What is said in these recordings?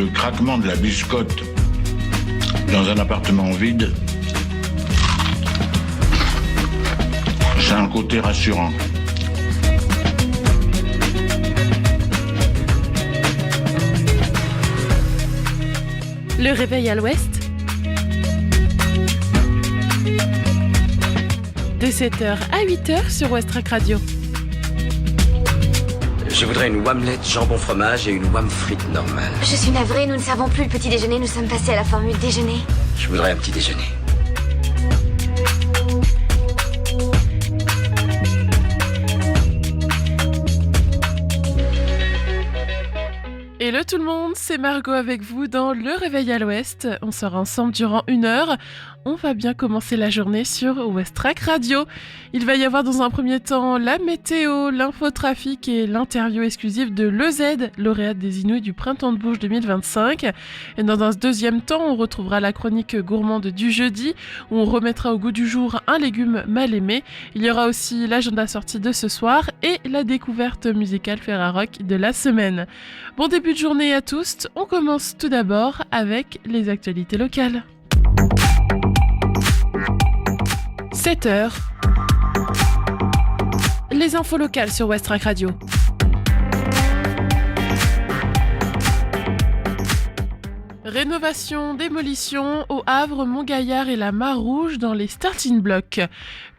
le craquement de la biscotte dans un appartement vide, c'est un côté rassurant. Le réveil à l'ouest, de 7h à 8h sur Westrack Radio. Je voudrais une omelette jambon fromage et une wham frite normale. Je suis navrée, nous ne servons plus le petit déjeuner, nous sommes passés à la formule déjeuner. Je voudrais un petit déjeuner. Hello tout le monde, c'est Margot avec vous dans Le Réveil à l'Ouest. On sera ensemble durant 1 heure. On va bien commencer la journée sur Westrack Radio. Il va y avoir dans un premier temps la météo, l'infotrafic et l'interview exclusive de l'EZ, lauréate des Inouïs du Printemps de Bourges 2025. Et dans un deuxième temps, on retrouvera la chronique gourmande du jeudi, où on remettra au goût du jour un légume mal aimé. Il y aura aussi l'agenda sortie de ce soir et la découverte musicale Ferrarock de la semaine. Bon début de journée à tous. On commence tout d'abord avec les actualités locales. 7h. Les infos locales sur Westrack Radio. Rénovation, démolition au Havre, Montgaillard et la Mare-Rouge dans les starting blocks.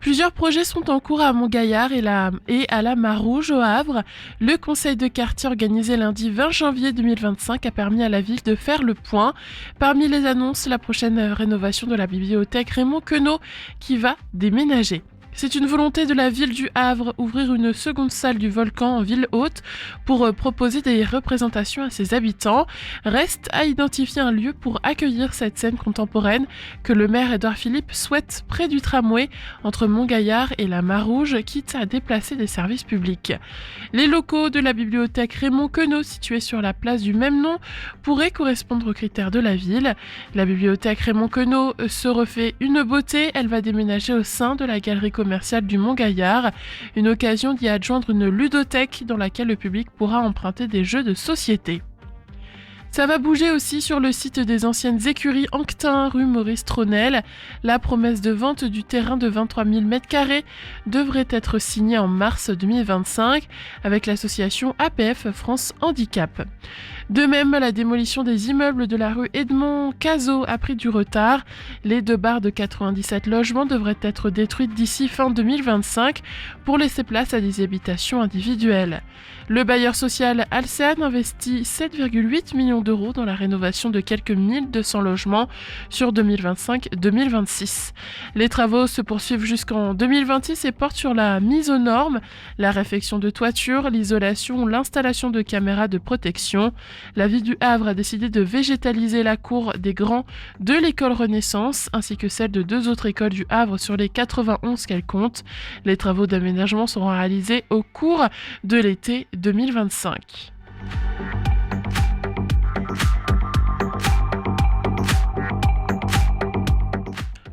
Plusieurs projets sont en cours à Montgaillard et à la Mare-Rouge au Havre. Le conseil de quartier organisé lundi 20 janvier 2025 a permis à la ville de faire le point. Parmi les annonces, la prochaine rénovation de la bibliothèque Raymond Queneau qui va déménager. C'est une volonté de la ville du Havre, ouvrir une seconde salle du Volcan en ville haute pour proposer des représentations à ses habitants. Reste à identifier un lieu pour accueillir cette scène contemporaine que le maire Édouard Philippe souhaite près du tramway entre Montgaillard et la Mare-Rouge, quitte à déplacer des services publics. Les locaux de la bibliothèque Raymond Queneau, située sur la place du même nom, pourraient correspondre aux critères de la ville. La bibliothèque Raymond Queneau se refait une beauté, elle va déménager au sein de la galerie commerciale du Mont-Gaillard, une occasion d'y adjoindre une ludothèque dans laquelle le public pourra emprunter des jeux de société. Ça va bouger aussi sur le site des anciennes écuries Anquetin, rue Maurice Tronel. La promesse de vente du terrain de 23 000 m² devrait être signée en mars 2025 avec l'association APF France Handicap. De même, la démolition des immeubles de la rue Edmond Cazot a pris du retard. Les 2 barres de 97 logements devraient être détruites d'ici fin 2025 pour laisser place à des habitations individuelles. Le bailleur social Alcean investit 7,8 millions d'euros dans la rénovation de quelques 1200 logements sur 2025-2026. Les travaux se poursuivent jusqu'en 2026 et portent sur la mise aux normes, la réfection de toiture, l'isolation ou l'installation de caméras de protection. La ville du Havre a décidé de végétaliser la cour des Grands de l'école Renaissance ainsi que celle de 2 autres écoles du Havre sur les 91 qu'elle compte. Les travaux d'aménagement seront réalisés au cours de l'été 2025.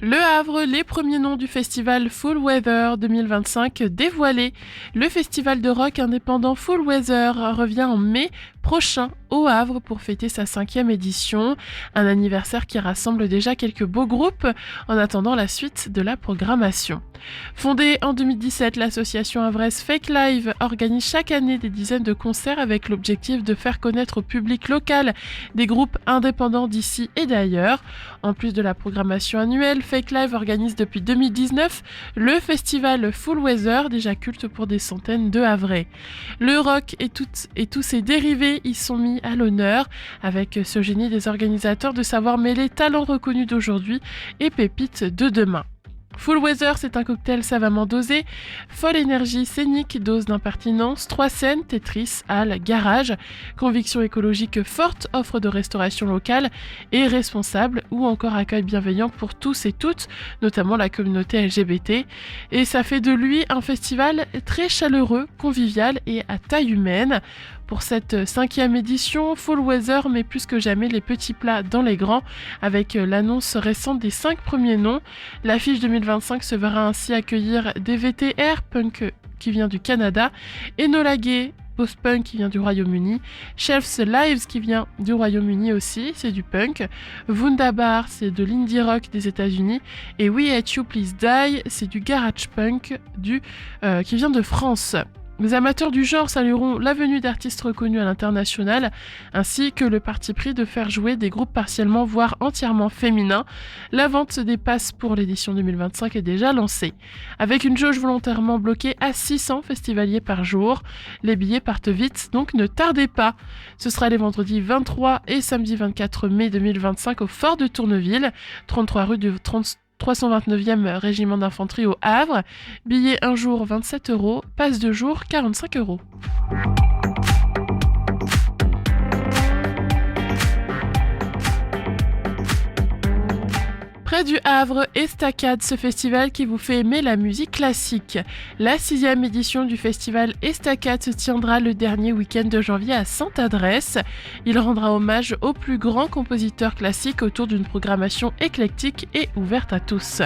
Le Havre, les premiers noms du festival Full Weather 2025 dévoilés. Le festival de rock indépendant Full Weather revient en mai prochain au Havre pour fêter sa 5e édition. Un anniversaire qui rassemble déjà quelques beaux groupes en attendant la suite de la programmation. Fondée en 2017, l'association havraise Fake Live organise chaque année des dizaines de concerts avec l'objectif de faire connaître au public local des groupes indépendants d'ici et d'ailleurs. En plus de la programmation annuelle, Fake Live organise depuis 2019 le festival Full Weather, déjà culte pour des centaines de Havrais. Le rock et tous ses dérivés y sont mis à l'honneur, avec ce génie des organisateurs de savoir mêler talents reconnus d'aujourd'hui et pépites de demain. Full Weather, c'est un cocktail savamment dosé, folle énergie scénique, dose d'impertinence, 3 scènes, Tetris, Halles, garage, conviction écologique forte, offre de restauration locale et responsable ou encore accueil bienveillant pour tous et toutes, notamment la communauté LGBT. Et ça fait de lui un festival très chaleureux, convivial et à taille humaine. Pour cette 5e édition, Full Weather met plus que jamais les petits plats dans les grands avec l'annonce récente des 5 premiers noms. L'affiche 2025 se verra ainsi accueillir DVTR, punk qui vient du Canada, Enola Gay, post-punk qui vient du Royaume-Uni, Shelves Lives qui vient du Royaume-Uni aussi, c'est du punk, Wunderbar c'est de l'indie rock des États-Unis, et We Hate You Please Die c'est du garage punk qui vient de France. Les amateurs du genre salueront la venue d'artistes reconnus à l'international, ainsi que le parti pris de faire jouer des groupes partiellement voire entièrement féminins. La vente des passes pour l'édition 2025 est déjà lancée. Avec une jauge volontairement bloquée à 600 festivaliers par jour, les billets partent vite, donc ne tardez pas. Ce sera les vendredis 23 et samedi 24 mai 2025 au Fort de Tourneville, 33 rue du 329e régiment d'infanterie au Havre. Billet un jour 27 €, passe 2 jours 45 €. Près du Havre, Estacade, ce festival qui vous fait aimer la musique classique. La 6e édition du festival Estacade se tiendra le dernier week-end de janvier à Sainte-Adresse. Il rendra hommage aux plus grands compositeurs classiques autour d'une programmation éclectique et ouverte à tous.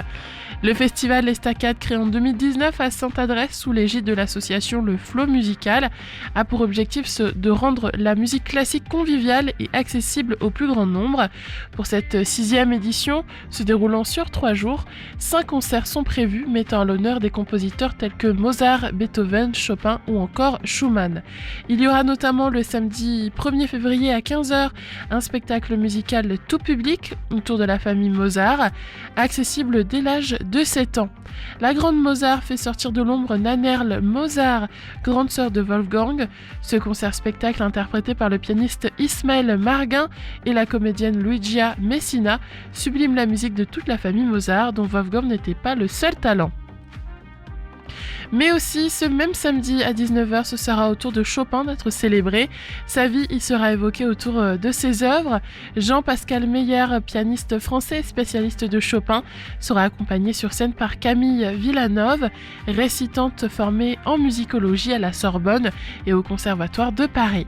Le festival Estacade, créé en 2019 à Sainte-Adresse sous l'égide de l'association Le Flot Musical, a pour objectif de rendre la musique classique conviviale et accessible au plus grand nombre. Pour cette 6e édition, se déroulant sur 3 jours, 5 concerts sont prévus mettant à l'honneur des compositeurs tels que Mozart, Beethoven, Chopin ou encore Schumann. Il y aura notamment le samedi 1er février à 15h un spectacle musical tout public autour de la famille Mozart, accessible dès l'âge de 7 ans. La grande Mozart fait sortir de l'ombre Nannerl Mozart, grande sœur de Wolfgang. Ce concert-spectacle interprété par le pianiste Ismaël Marguin et la comédienne Luigia Messina sublime la musique de toute la famille Mozart dont Wolfgang n'était pas le seul talent. Mais aussi, ce même samedi à 19h, ce sera au tour de Chopin d'être célébré. Sa vie y sera évoquée autour de ses œuvres. Jean-Pascal Meyer, pianiste français spécialiste de Chopin, sera accompagné sur scène par Camille Villanove, récitante formée en musicologie à la Sorbonne et au Conservatoire de Paris.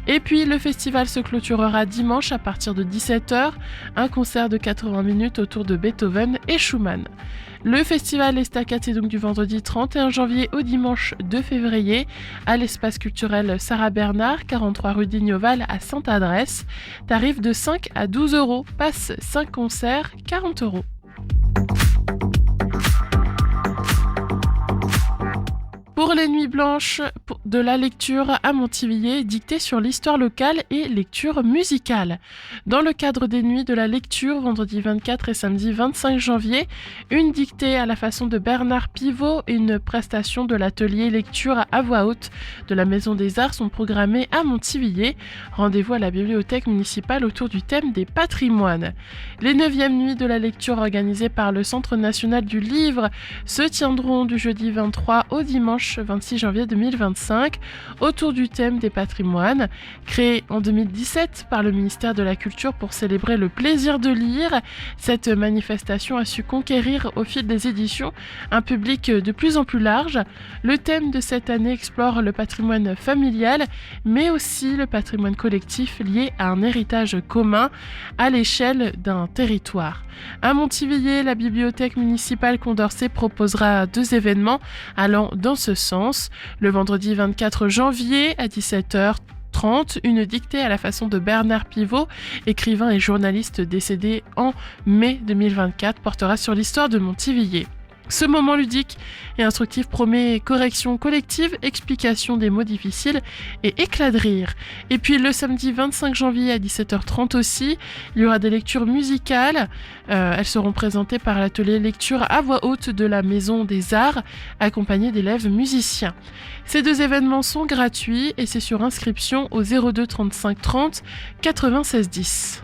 Et puis, le festival se clôturera dimanche à partir de 17h, un concert de 80 minutes autour de Beethoven et Schumann. Le festival Estacade est donc du vendredi 31 janvier au dimanche 2 février à l'espace culturel Sarah Bernard, 43 rue d'Ignoval à Sainte-Adresse. Tarif de 5 à 12 €, passe 5 concerts, 40 €. Pour les nuits blanches de la lecture à Montivilliers, dictée sur l'histoire locale et lecture musicale. Dans le cadre des nuits de la lecture, vendredi 24 et samedi 25 janvier, une dictée à la façon de Bernard Pivot et une prestation de l'atelier lecture à voix haute de la Maison des Arts sont programmées à Montivilliers. Rendez-vous à la bibliothèque municipale autour du thème des patrimoines. Les 9e nuits de la lecture organisées par le Centre national du livre se tiendront du jeudi 23 au dimanche 26 janvier 2025 autour du thème des patrimoines. Créé en 2017 par le ministère de la Culture pour célébrer le plaisir de lire, cette manifestation a su conquérir au fil des éditions un public de plus en plus large. Le thème de cette année explore le patrimoine familial mais aussi le patrimoine collectif lié à un héritage commun à l'échelle d'un territoire. À Montivilliers, la bibliothèque municipale Condorcet proposera 2 événements allant dans ce sens. Le vendredi 24 janvier à 17h30, une dictée à la façon de Bernard Pivot, écrivain et journaliste décédé en mai 2024, portera sur l'histoire de Montivilliers. Ce moment ludique et instructif promet correction collective, explication des mots difficiles et éclat de rire. Et puis le samedi 25 janvier à 17h30 aussi, il y aura des lectures musicales. Elles seront présentées par l'atelier lecture à voix haute de la Maison des Arts, accompagnées d'élèves musiciens. Ces 2 événements sont gratuits et c'est sur inscription au 02 35 30 96 10.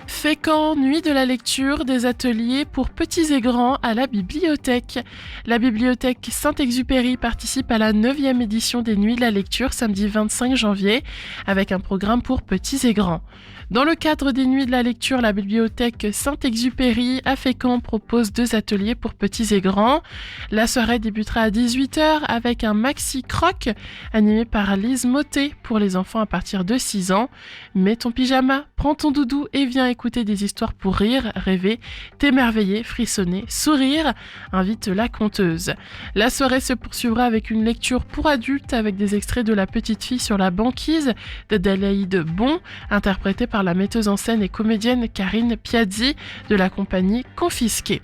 Fécamp, nuit de la lecture, des ateliers pour petits et grands à la bibliothèque. La bibliothèque Saint-Exupéry participe à la 9e édition des Nuits de la lecture samedi 25 janvier avec un programme pour petits et grands. Dans le cadre des Nuits de la lecture, la bibliothèque Saint-Exupéry à Fécamp propose 2 ateliers pour petits et grands. La soirée débutera à 18h avec un maxi croc animé par Lise Motet pour les enfants à partir de 6 ans. Mets ton pyjama, prends ton doudou et viens écouter des des histoires pour rire, rêver, t'émerveiller, frissonner, sourire, invite la conteuse. La soirée se poursuivra avec une lecture pour adultes avec des extraits de La petite fille sur la banquise de Dalaïde Bon, interprétée par la metteuse en scène et comédienne Karine Piazzi de la compagnie Confisquée.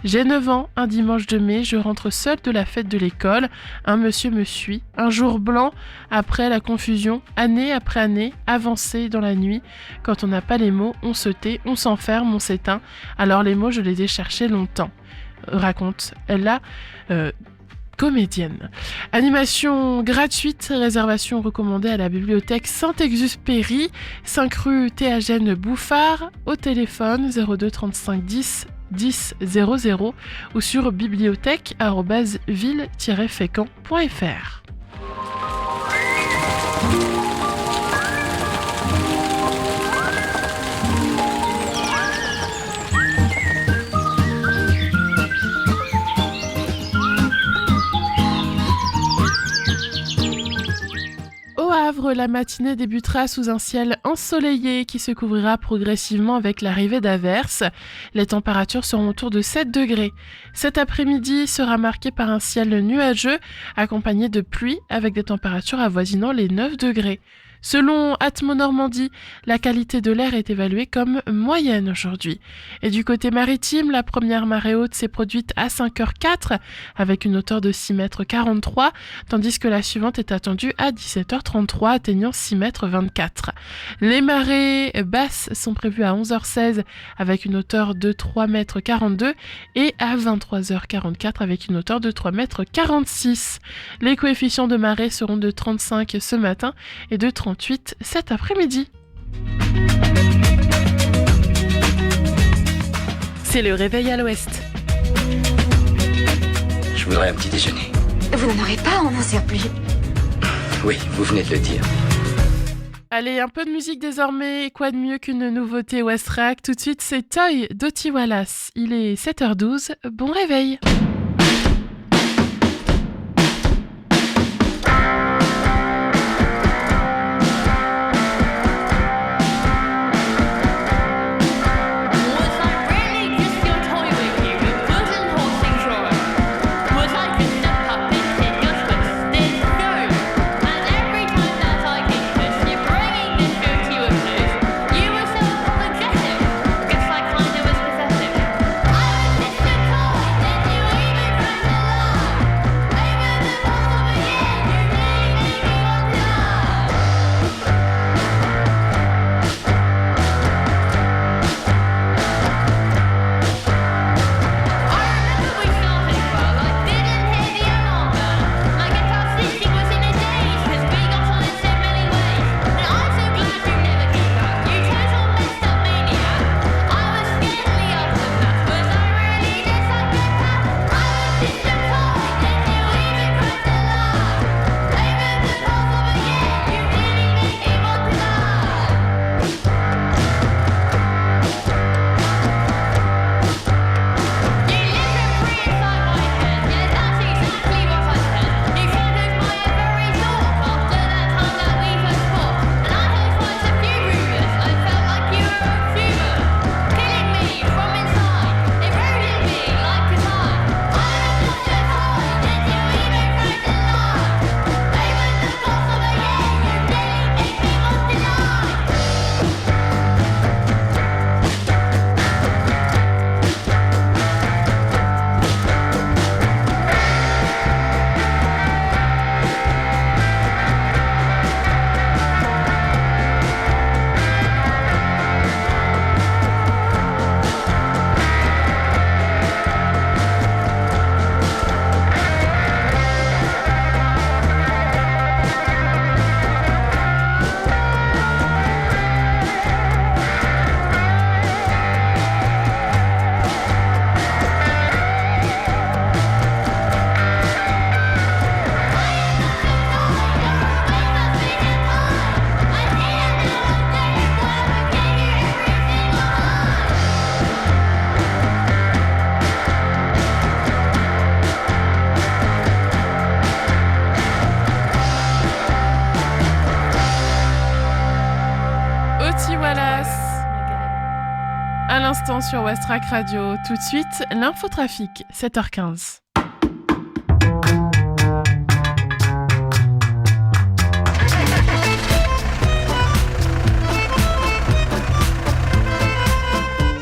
J'ai 9 ans, un dimanche de mai, je rentre seule de la fête de l'école. Un monsieur me suit, un jour blanc, après la confusion, année après année, avancée dans la nuit. Quand on n'a pas les mots, on se tait, on s'enferme, on s'éteint. Alors les mots, je les ai cherchés longtemps. Raconte la comédienne. Animation gratuite, réservation recommandée à la bibliothèque Saint-Exupéry, 5 rue Théagène Bouffard, au téléphone 02 35 10 10 00 ou sur bibliothèque@ville-fécamp.fr. Au Havre, la matinée débutera sous un ciel ensoleillé qui se couvrira progressivement avec l'arrivée d'averses. Les températures seront autour de 7 degrés. Cet après-midi sera marqué par un ciel nuageux accompagné de pluie avec des températures avoisinant les 9 degrés. Selon Atmo Normandie, la qualité de l'air est évaluée comme moyenne aujourd'hui. Et du côté maritime, la première marée haute s'est produite à 5h04 avec une hauteur de 6,43 m, tandis que la suivante est attendue à 17h33 atteignant 6,24 m. Les marées basses sont prévues à 11h16 avec une hauteur de 3,42 m et à 23h44 avec une hauteur de 3,46 m. Les coefficients de marée seront de 35 ce matin et de 38 cet après-midi. C'est le réveil à l'ouest. Je voudrais un petit déjeuner. Vous n'en aurez pas en mon surplus. Oui, vous venez de le dire. Allez, un peu de musique désormais. Quoi de mieux qu'une nouveauté West Rack? Tout de suite, c'est Toy d'Oti Wallace. Il est 7h12. Bon réveil. I was just a toy that you l'instant sur Westrack Radio. Tout de suite, l'infotrafic, 7h15.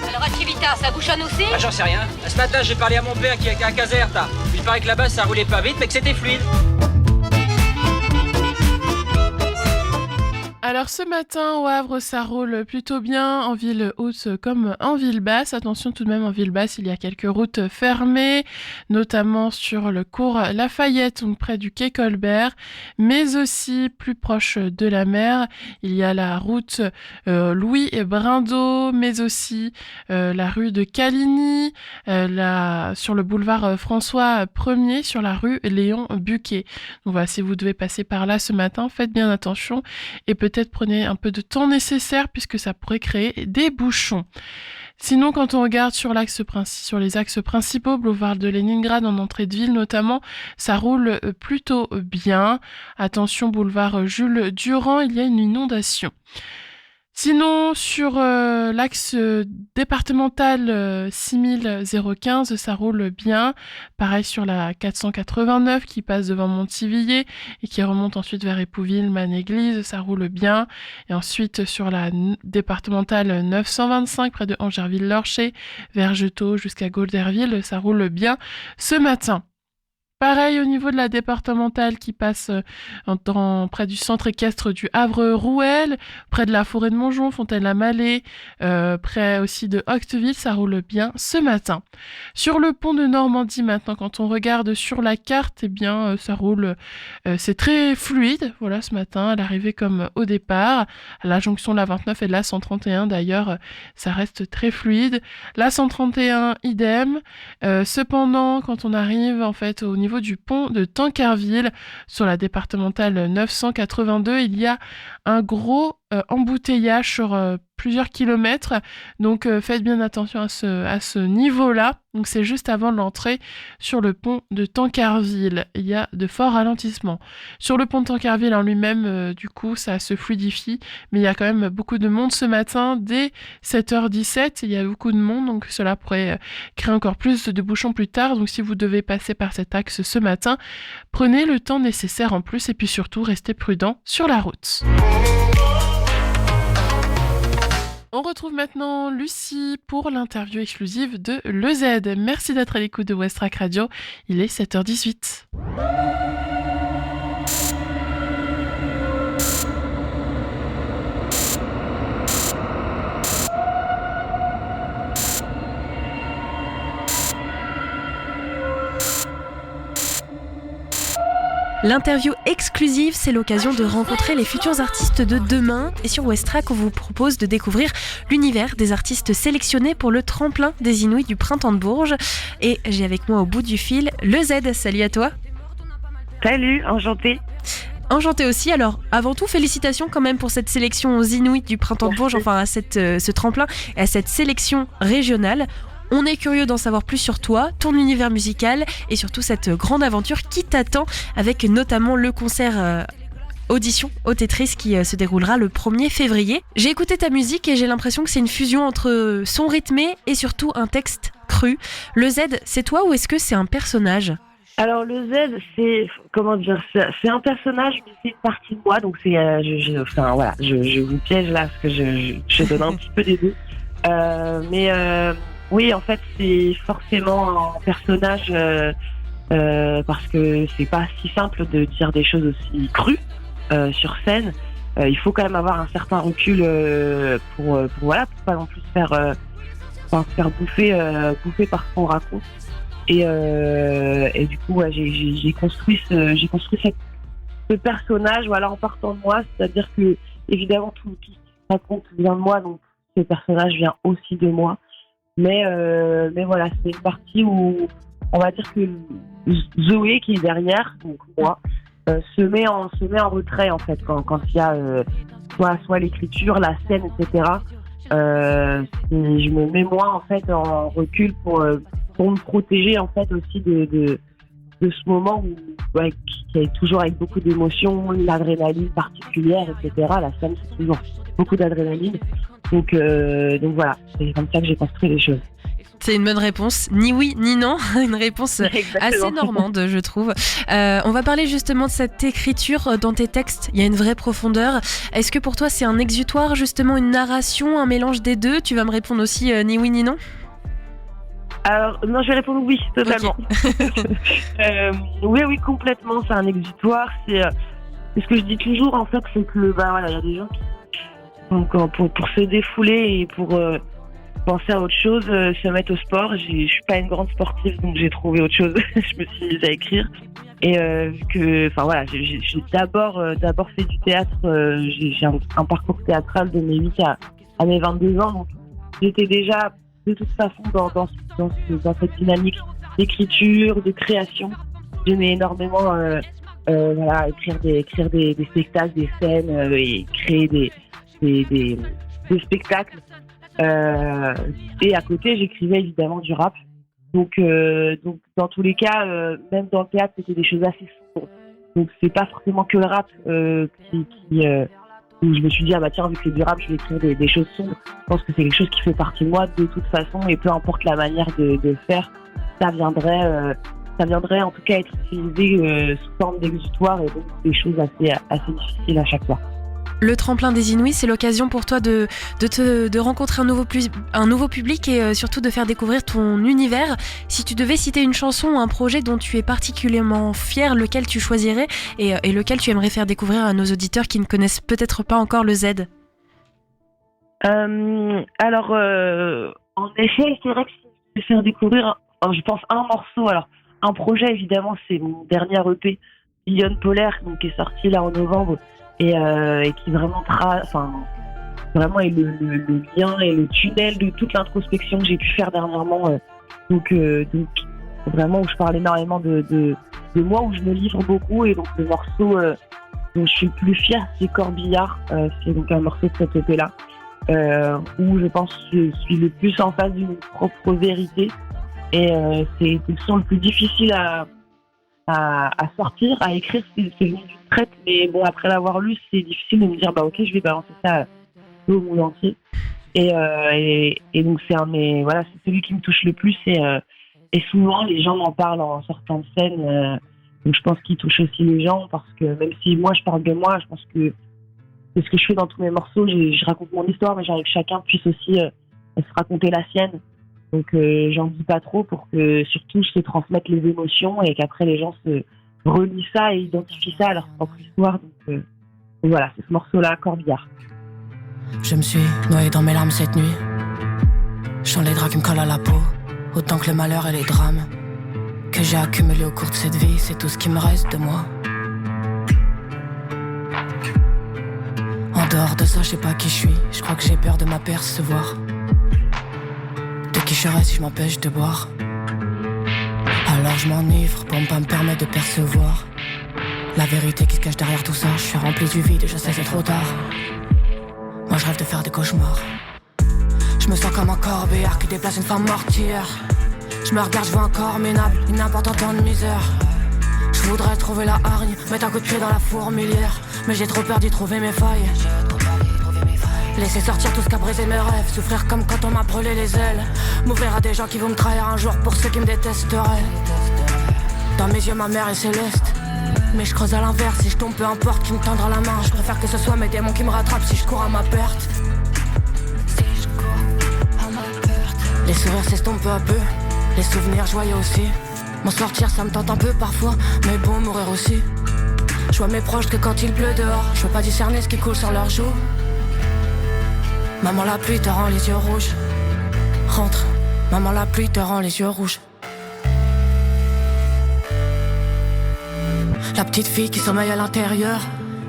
Alors Activita, ça bouchonne aussi? Ah, j'en sais rien. Ce matin, j'ai parlé à mon père qui est à Caserta. Il paraît que là-bas, ça roulait pas vite, mais que c'était fluide. Alors ce matin au Havre, ça roule plutôt bien en ville haute comme en ville basse. Attention tout de même, en ville basse, il y a quelques routes fermées, notamment sur le cours Lafayette, donc près du quai Colbert, mais aussi plus proche de la mer. Il y a la route Louis et Brindeau, mais aussi la rue de Caligny, sur le boulevard François 1er, sur la rue Léon Buquet. Donc voilà, si vous devez passer par là ce matin, faites bien attention et peut-être prenez un peu de temps nécessaire puisque ça pourrait créer des bouchons. Sinon, quand on regarde sur les axes principaux, boulevard de Leningrad en entrée de ville notamment, ça roule plutôt bien. Attention, boulevard Jules Durand, il y a une inondation. Sinon, sur l'axe départemental 6015, ça roule bien. Pareil sur la 489 qui passe devant Montivilliers et qui remonte ensuite vers Épouville, Manéglise, ça roule bien. Et ensuite sur la départementale 925 près de Angerville-Lorcher, vers Getot jusqu'à Golderville, ça roule bien ce matin. Pareil au niveau de la départementale qui passe près du centre équestre du Havre-Rouelle, près de la forêt de Montjon, Fontaine-la-Mallée, près aussi de Octeville, ça roule bien ce matin. Sur le pont de Normandie maintenant, quand on regarde sur la carte, eh bien ça roule, c'est très fluide, voilà ce matin, à l'arrivée comme au départ, à la jonction de la 29 et de la 131 d'ailleurs, ça reste très fluide. La 131, idem, cependant quand on arrive en fait au niveau du pont de Tancarville, sur la départementale 982, il y a un gros embouteillage sur plusieurs kilomètres, donc faites bien attention à ce niveau-là. Donc c'est juste avant l'entrée sur le pont de Tancarville. Il y a de forts ralentissements. Sur le pont de Tancarville en lui-même, du coup, ça se fluidifie, mais il y a quand même beaucoup de monde ce matin. Dès 7h17, il y a beaucoup de monde, donc cela pourrait créer encore plus de bouchons plus tard. Donc si vous devez passer par cet axe ce matin, prenez le temps nécessaire en plus et puis surtout restez prudent sur la route. On retrouve maintenant Lucie pour l'interview exclusive de LeZ. Merci d'être à l'écoute de Westrack Radio. Il est 7h18. L'interview exclusive, c'est l'occasion de rencontrer les futurs artistes de demain. Et sur Westrack, on vous propose de découvrir l'univers des artistes sélectionnés pour le tremplin des Inouïs du Printemps de Bourges. Et j'ai avec moi au bout du fil LeZ. Salut à toi. Salut, enchantée. Enchantée aussi. Alors, avant tout, félicitations quand même pour cette sélection aux Inouïs du Printemps de Bourges, enfin à ce tremplin et à cette sélection régionale. On est curieux d'en savoir plus sur toi, ton univers musical et surtout cette grande aventure qui t'attend avec notamment le concert audition au Tetris qui se déroulera le 1er février. J'ai écouté ta musique et j'ai l'impression que c'est une fusion entre son rythmé et surtout un texte cru. LeZ, c'est toi ou est-ce que c'est un personnage ? Alors le Z, c'est c'est un personnage, mais c'est une partie de moi, donc c'est, je vous piège là parce que je donne un petit peu des deux, oui, en fait, c'est forcément un personnage parce que c'est pas si simple de dire des choses aussi crues sur scène. Il faut quand même avoir un certain recul pour pas non plus se faire bouffer par ce qu'on raconte. Et du coup, j'ai construit ce personnage, voilà, en partant de moi. C'est-à-dire que évidemment tout ce qui se raconte vient de moi, donc ce personnage vient aussi de moi. Mais voilà, c'est une partie où on va dire que Zoé qui est derrière, donc moi, se met en retrait en fait quand il y a soit l'écriture, la scène, etc. Je me mets moi en fait en recul pour me protéger en fait aussi de ce moment où, qui est toujours avec beaucoup d'émotions, une adrénaline particulière, etc. La scène, c'est toujours beaucoup d'adrénaline. Donc voilà, c'est comme ça que j'ai construit les choses. C'est une bonne réponse, ni oui ni non, une réponse Exactement. assez normande je trouve. On va parler justement de cette écriture dans tes textes, il y a une vraie profondeur. Est-ce que pour toi c'est un exutoire, justement une narration, un mélange des deux? Tu vas me répondre aussi ni oui ni non? Alors, non, je vais répondre oui, totalement. Okay. Oui, complètement, c'est un exutoire. C'est ce que je dis toujours, en fait, c'est que, il y a des gens qui, donc, pour se défouler et pour penser à autre chose, se mettre au sport. Je suis pas une grande sportive, donc j'ai trouvé autre chose. Je me suis mise à écrire. Et j'ai d'abord fait du théâtre. J'ai un parcours théâtral de mes 8 à mes 22 ans, donc j'étais déjà de toute façon dans cette dynamique d'écriture, de création. J'aimais énormément écrire des spectacles, des scènes et créer des spectacles. Et à côté, j'écrivais évidemment du rap. Donc dans tous les cas, même dans le théâtre, c'était des choses assez sombres. Donc c'est pas forcément que le rap où je me suis dit tiens, vu que c'est du rap, je vais écrire des choses sombres. Je pense que c'est quelque chose qui fait partie de moi de toute façon, et peu importe la manière de faire, ça viendrait en tout cas être utilisé sous forme d'exutoire, et donc des choses assez difficiles à chaque fois. Le tremplin des Inouïs, c'est l'occasion pour toi de rencontrer un nouveau public et surtout de faire découvrir ton univers. Si tu devais citer une chanson ou un projet dont tu es particulièrement fier, lequel tu choisirais et lequel tu aimerais faire découvrir à nos auditeurs qui ne connaissent peut-être pas encore le Z? En effet, c'est vrai que si je vais faire découvrir, je pense, un morceau. Alors, un projet, évidemment, c'est mon dernier EP, Lyon Polaire, donc, qui est sorti là en novembre. Et qui vraiment vraiment est le lien et le tunnel de toute l'introspection que j'ai pu faire dernièrement. Donc vraiment où je parle énormément de moi, où je me livre beaucoup. Et donc le morceau dont je suis le plus fière, c'est Corbillard. C'est donc un morceau de cette EP-là, où je pense que je suis le plus en face d'une propre vérité. Et c'est le son le plus difficile à sortir, à écrire, c'est venu d'une traite, mais bon, après l'avoir lu, c'est difficile de me dire ok, je vais balancer ça au monde entier. Et donc c'est c'est celui qui me touche le plus, et souvent les gens m'en parlent en sortant de scène, donc je pense qu'il touche aussi les gens, parce que même si moi je parle de moi, je pense que c'est ce que je fais dans tous mes morceaux, je raconte mon histoire, mais j'aimerais que chacun puisse aussi se raconter la sienne. Donc j'en dis pas trop pour que surtout se transmettent les émotions et qu'après les gens se relient ça et identifient ça à leur propre histoire. Donc voilà, c'est ce morceau-là, Corbillard. Je me suis noyé dans mes larmes cette nuit. Je sens les draps qui me collent à la peau, autant que le malheur et les drames que j'ai accumulés au cours de cette vie, c'est tout ce qui me reste de moi. En dehors de ça, je sais pas qui je suis, je crois que j'ai peur de m'apercevoir de qui je serais si je m'empêche de boire. Alors je m'enivre pour ne pas me permettre de percevoir la vérité qui se cache derrière tout ça. Je suis rempli du vide et je sais c'est trop tard. Moi je rêve de faire des cauchemars. Je me sens comme un corbillard qui déplace une femme mortière. Je me regarde, je vois un corps minable, une importante temps de misère. Je voudrais trouver la hargne, mettre un coup de pied dans la fourmilière, mais j'ai trop peur d'y trouver mes failles. Laisser sortir tout ce qu'a brisé mes rêves, souffrir comme quand on m'a brûlé les ailes, m'ouvrir à des gens qui vont me trahir un jour pour ceux qui me détesteraient. Dans mes yeux ma mère est céleste, mais je creuse à l'inverse. Si je tombe peu importe qui me tendra la main, je préfère que ce soit mes démons qui me rattrapent si je cours à ma perte. Les sourires s'estompent peu à peu, les souvenirs joyeux aussi. M'en sortir ça me tente un peu parfois, mais bon mourir aussi. Je vois mes proches que quand il pleut dehors, je peux pas discerner ce qui coule sur leurs joues. Maman la pluie te rend les yeux rouges. Rentre, maman la pluie te rend les yeux rouges. La petite fille qui sommeille à l'intérieur,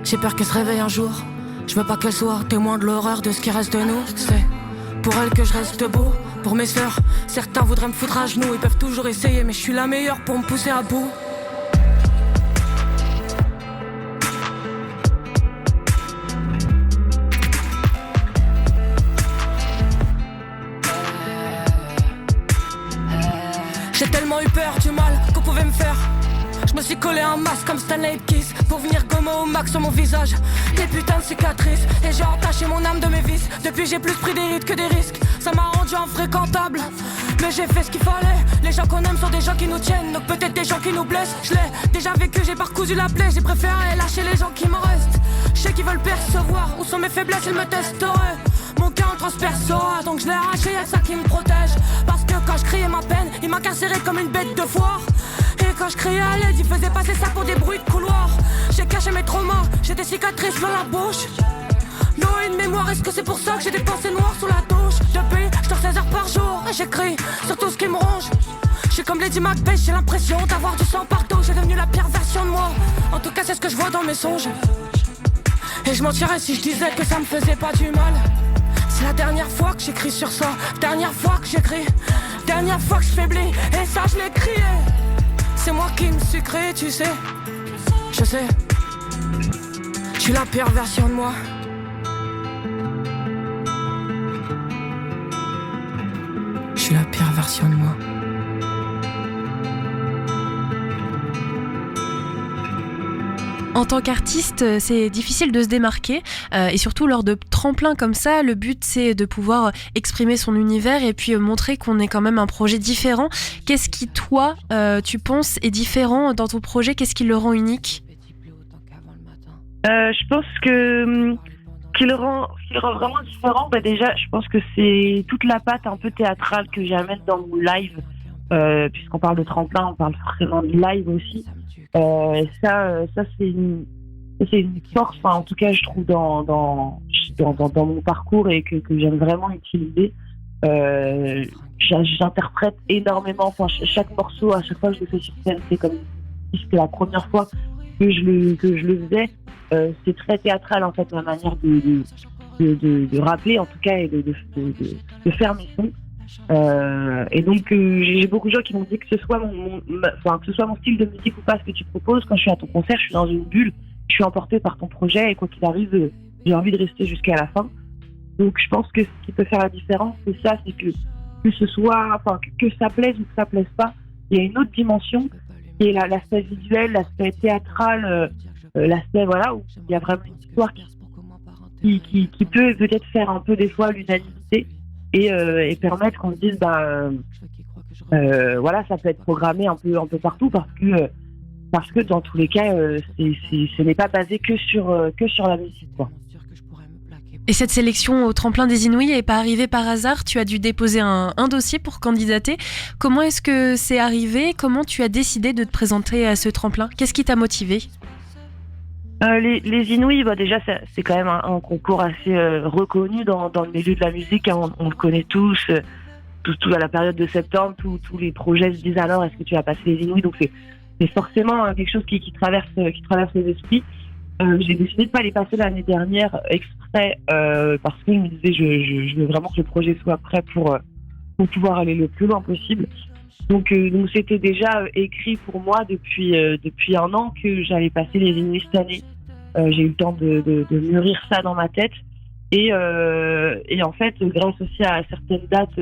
j'ai peur qu'elle se réveille un jour. Je veux pas qu'elle soit témoin de l'horreur de ce qui reste de nous. C'est pour elle que je reste debout. Pour mes sœurs, certains voudraient me foutre à genoux. Ils peuvent toujours essayer mais je suis la meilleure pour me pousser à bout. J'ai tellement eu peur du mal qu'on pouvait me faire. suis collé un masque comme Stanley Kiss pour venir gommer au max sur mon visage. Des putains de cicatrices et j'ai entaché mon âme de mes vices. Depuis j'ai plus pris des rides que des risques. Ça m'a rendu infréquentable, mais j'ai fait ce qu'il fallait. Les gens qu'on aime sont des gens qui nous tiennent, donc peut-être des gens qui nous blessent. Je l'ai déjà vécu, j'ai parcousu la plaie. J'ai préféré lâcher les gens qui m'en restent. Je sais qu'ils veulent percevoir où sont mes faiblesses, ils me testeraient. Mon cœur en transpercera, donc je l'ai arraché, y'a ça qui me protège. Parce que quand je criais ma peine, il m'incarcérait comme une bête de foire. Et quand je criais à l'aide, il faisait passer ça pour des bruits de couloir. J'ai caché mes traumas, j'ai des cicatrices dans la bouche. L'eau et une mémoire, est-ce que c'est pour ça que j'ai des pensées noires sous la douche? Depuis, je dors 16 heures par jour et j'écris sur tout ce qui me ronge. Je suis comme Lady Macbeth, j'ai l'impression d'avoir du sang partout. J'ai devenu la pire version de moi, en tout cas c'est ce que je vois dans mes songes. Et je mentirais si je disais que ça me faisait pas du mal. C'est la dernière fois que j'écris sur ça, dernière fois que j'écris, dernière fois que je faiblis, et ça je l'ai crié. C'est moi qui me suis créé, tu sais. Je sais, je suis la pire version de moi. Je suis la pire version de moi. En tant qu'artiste, c'est difficile de se démarquer et surtout lors de tremplins comme ça, le but c'est de pouvoir exprimer son univers et puis montrer qu'on est quand même un projet différent. Qu'est-ce qui, toi, tu penses est différent dans ton projet? Qu'est-ce qui le rend unique? Je pense que ce qui le rend vraiment différent, déjà, je pense que c'est toute la patte un peu théâtrale que j'amène dans mon live. Puisqu'on parle de tremplin, on parle forcément de live aussi. Ça c'est une force, en tout cas je trouve dans mon parcours et que j'aime vraiment utiliser. J'interprète énormément, chaque morceau, à chaque fois que je le fais sur scène, c'est comme si c'était la première fois que je le faisais. C'est très théâtral en fait, ma manière de rapper en tout cas et de faire mes sons. Et donc j'ai beaucoup de gens qui m'ont dit que ce soit mon style de musique ou pas ce que tu proposes. Quand je suis à ton concert, je suis dans une bulle, je suis emportée par ton projet et quoi qu'il arrive, j'ai envie de rester jusqu'à la fin. Donc je pense que ce qui peut faire la différence, c'est ça, c'est que ce soit, que ça plaise ou que ça plaise pas, il y a une autre dimension qui est l'aspect visuel, l'aspect théâtral, l'aspect où il y a vraiment une histoire qui peut peut-être faire un peu des fois l'unanimité. Et permettre qu'on se dise ça peut être programmé un peu partout parce que dans tous les cas ce n'est pas basé que sur la musique, quoi. Et cette sélection au tremplin des Inouïs n'est pas arrivée par hasard? Tu as dû déposer un dossier pour candidater. Comment est-ce que c'est arrivé? Comment tu as décidé de te présenter à ce tremplin? Qu'est-ce qui t'a motivé? Les Inouïs, déjà, c'est quand même un concours assez reconnu dans le milieu de la musique. Hein, on le connaît tous. Tout à la période de septembre, tous les projets se disent alors est-ce que tu vas passer les Inouïs? Donc c'est forcément quelque chose qui traverse les esprits. J'ai décidé de pas les passer l'année dernière exprès parce qu'ils me disaient je veux vraiment que le projet soit prêt pour pouvoir aller le plus loin possible. Donc c'était déjà écrit pour moi depuis un an que j'allais passer les Inouïs cette année. J'ai eu le temps de mûrir ça dans ma tête et en fait grâce aussi à certaines dates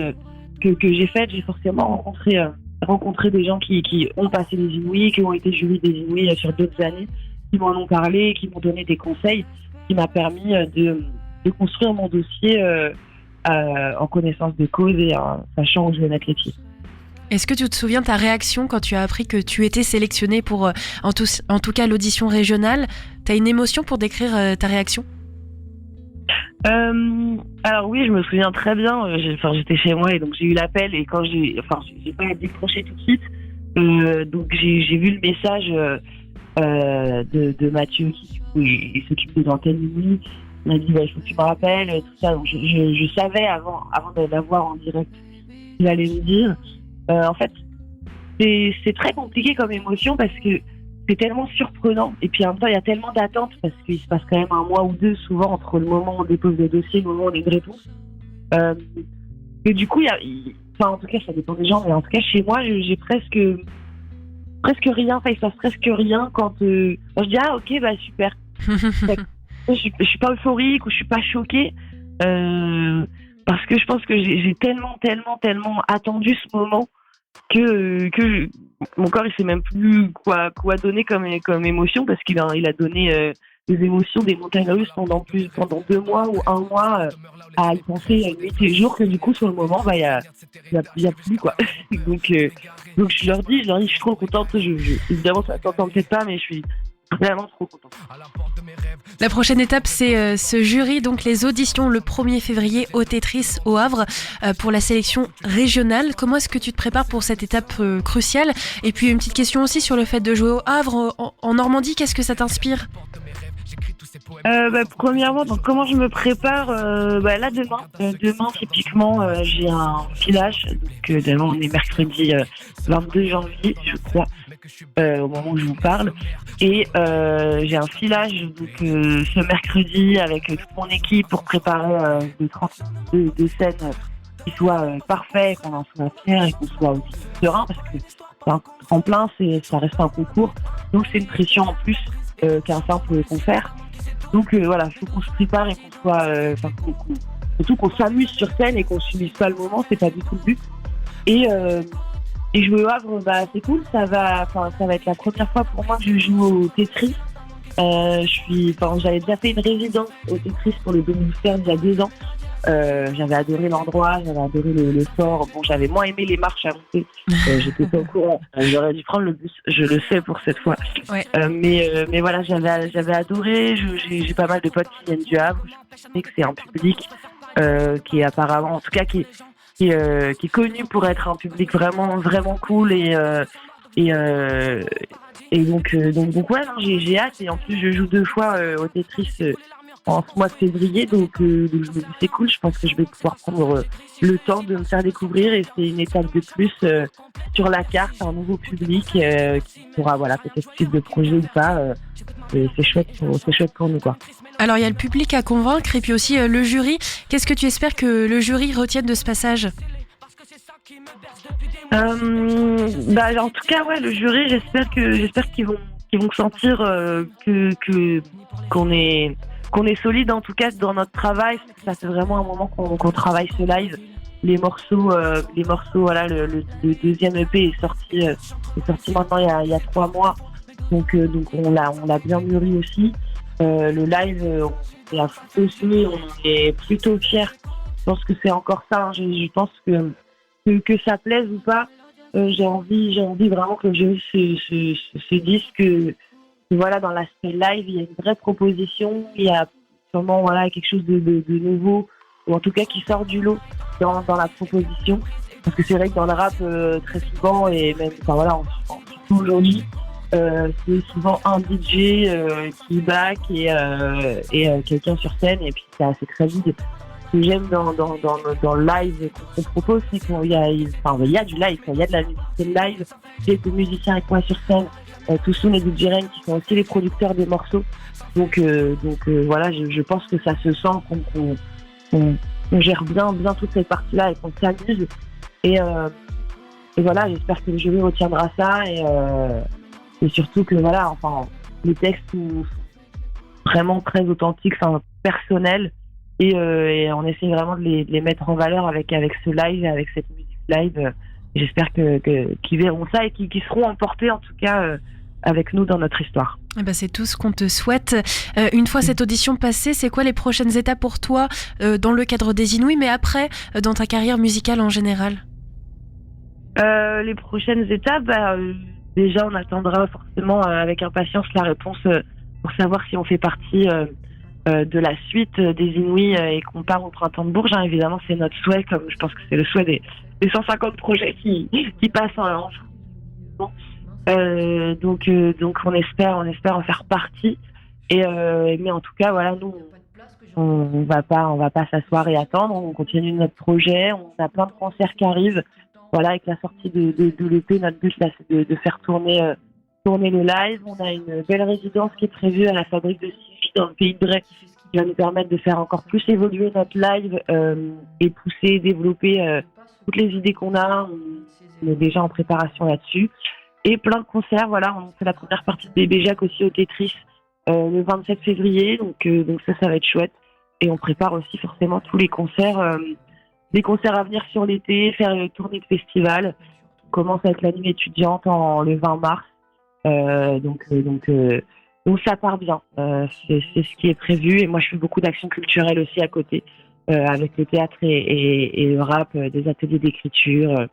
que j'ai faites, j'ai forcément rencontré des gens qui ont passé les Inouïs, qui ont été jurys des Inouïs sur d'autres années, qui m'en ont parlé, qui m'ont donné des conseils, qui m'a permis de construire mon dossier en connaissance de cause et en sachant où je vais mettre les pieds. Est-ce que tu te souviens ta réaction quand tu as appris que tu étais sélectionnée pour, en tout cas, l'audition régionale? T'as une émotion pour décrire ta réaction? Alors oui, je me souviens très bien. J'étais chez moi et donc j'ai eu l'appel et quand j'ai pas décroché tout de suite. Donc j'ai vu le message de Mathieu qui il s'occupe des antennes Inouïs. Il m'a dit il faut que tu me rappelles tout ça. Donc je savais avant de l'avoir en direct il allait me dire. En fait, c'est très compliqué comme émotion parce que c'est tellement surprenant et puis en même temps il y a tellement d'attentes parce qu'il se passe quand même un mois ou deux souvent entre le moment où on dépose le dossier et le moment où on a une réponse. Et du coup, en tout cas ça dépend des gens, mais en tout cas chez moi j'ai presque rien, il se passe presque rien quand je dis ok super. Je suis pas euphorique ou je suis pas choquée parce que je pense que j'ai tellement attendu ce moment mon corps il sait même plus quoi donner comme émotion parce qu'il il a donné des émotions, des montagnes russes pendant 2 mois ou 1 mois à y penser nuit et jour que du coup sur le moment il y a plus quoi. donc je leur dis je suis trop contente. Évidemment ça s'entend peut-être pas mais je suis vraiment trop contente. La prochaine étape, c'est ce jury, donc les auditions le 1er février au Tetris au Havre pour la sélection régionale. Comment est-ce que tu te prépares pour cette étape cruciale ? Et puis une petite question aussi sur le fait de jouer au Havre en Normandie, qu'est-ce que ça t'inspire ? Premièrement, donc comment je me prépare là demain typiquement j'ai un filage donc demain on est mercredi 22 janvier je crois au moment où je vous parle et j'ai un filage donc ce mercredi avec toute mon équipe pour préparer des scènes qui soient parfaits, qu'on en soit fiers et qu'on soit aussi serein parce que en plein ça reste un concours donc c'est une pression en plus qu'un simple concert. Donc voilà, il faut qu'on se prépare et qu'on soit, surtout qu'on s'amuse sur scène et qu'on subisse pas le moment, c'est pas du tout le but. Et jouer au Havre, c'est cool, ça va être la première fois pour moi que je joue au Tetris. J'avais déjà fait une résidence au Tetris pour le Dominicain il y a 2 ans. J'avais adoré l'endroit, j'avais adoré le fort. Bon, j'avais moins aimé les marches à monter. J'étais pas au courant. J'aurais dû prendre le bus. Je le sais pour cette fois. Ouais. Mais voilà, j'avais adoré. J'ai pas mal de potes qui viennent du Havre. Je sais que c'est un public qui est apparemment, en tout cas, qui est connu pour être un public vraiment vraiment cool et donc ouais, non, j'ai hâte et en plus je joue 2 fois au Tetris. En ce mois de février, donc je me dis c'est cool, je pense que je vais pouvoir prendre le temps de me faire découvrir et c'est une étape de plus sur la carte, un nouveau public qui pourra peut-être suivre de projet ou pas, et c'est chouette pour nous quoi. Alors il y a le public à convaincre et puis aussi le jury, qu'est-ce que tu espères que le jury retienne de ce passage ? En tout cas ouais, le jury j'espère qu'ils vont sentir qu'on est solide en tout cas dans notre travail. Ça fait vraiment un moment qu'on travaille ce live. Les morceaux voilà, le deuxième EP est sorti maintenant il y a 3 mois. Donc on l'a bien mûri aussi. Le live on est à fond dessus, on est plutôt fiers. Je pense que c'est encore ça. Je pense que ça plaise ou pas. J'ai envie vraiment que le jury se dise que voilà, dans l'aspect live, il y a une vraie proposition, il y a sûrement quelque chose de nouveau, ou en tout cas qui sort du lot dans la proposition. Parce que c'est vrai que dans le rap, très souvent, et même surtout aujourd'hui, c'est souvent un DJ qui back et quelqu'un sur scène, et puis c'est très vide. Ce que j'aime dans le live qu'on propose, c'est qu'il y a du live, il y a de la musique live, il y a des musiciens avec moi sur scène. Toussoun et DJ Ren qui sont aussi les producteurs des morceaux. Donc voilà, je pense que ça se sent qu'on gère bien toute cette partie-là et qu'on s'amuse. Et voilà, j'espère que le jury retiendra ça et surtout que les textes sont vraiment très authentiques, personnels et on essaie vraiment de les mettre en valeur avec ce live, avec cette musique live. J'espère qu'ils verront ça et qu'ils seront emportés en tout cas avec nous dans notre histoire. C'est tout ce qu'on te souhaite. Une fois cette audition passée, c'est quoi les prochaines étapes pour toi dans le cadre des Inouïs, mais après dans ta carrière musicale en général ? Les prochaines étapes, déjà on attendra forcément avec impatience la réponse pour savoir si on fait partie de la suite des Inouïs et qu'on part au Printemps de Bourges. Évidemment, c'est notre souhait, comme je pense que c'est le souhait des 150 projets qui passent en donc on espère en faire partie mais en tout cas voilà, nous on va pas s'asseoir et attendre, on continue notre projet, on a plein de concerts qui arrivent, voilà, avec la sortie de l'EP, notre but là c'est de faire tourner le live. On a une belle résidence qui est prévue à la fabrique de Sigy dans le pays de Bray qui va nous permettre de faire encore plus évoluer notre live et pousser, développer toutes les idées qu'on a. On est déjà en préparation là-dessus. Et plein de concerts, voilà, on fait la première partie de Bébé Jacques aussi au Tetris le 27 février, donc ça va être chouette. Et on prépare aussi forcément tous les concerts à venir sur l'été, faire une tournée de festival. commence avec la nuit étudiante le 20 mars. Donc ça part bien. C'est ce qui est prévu. Et moi, je fais beaucoup d'actions culturelles aussi à côté, avec le théâtre et le rap, des ateliers d'écriture.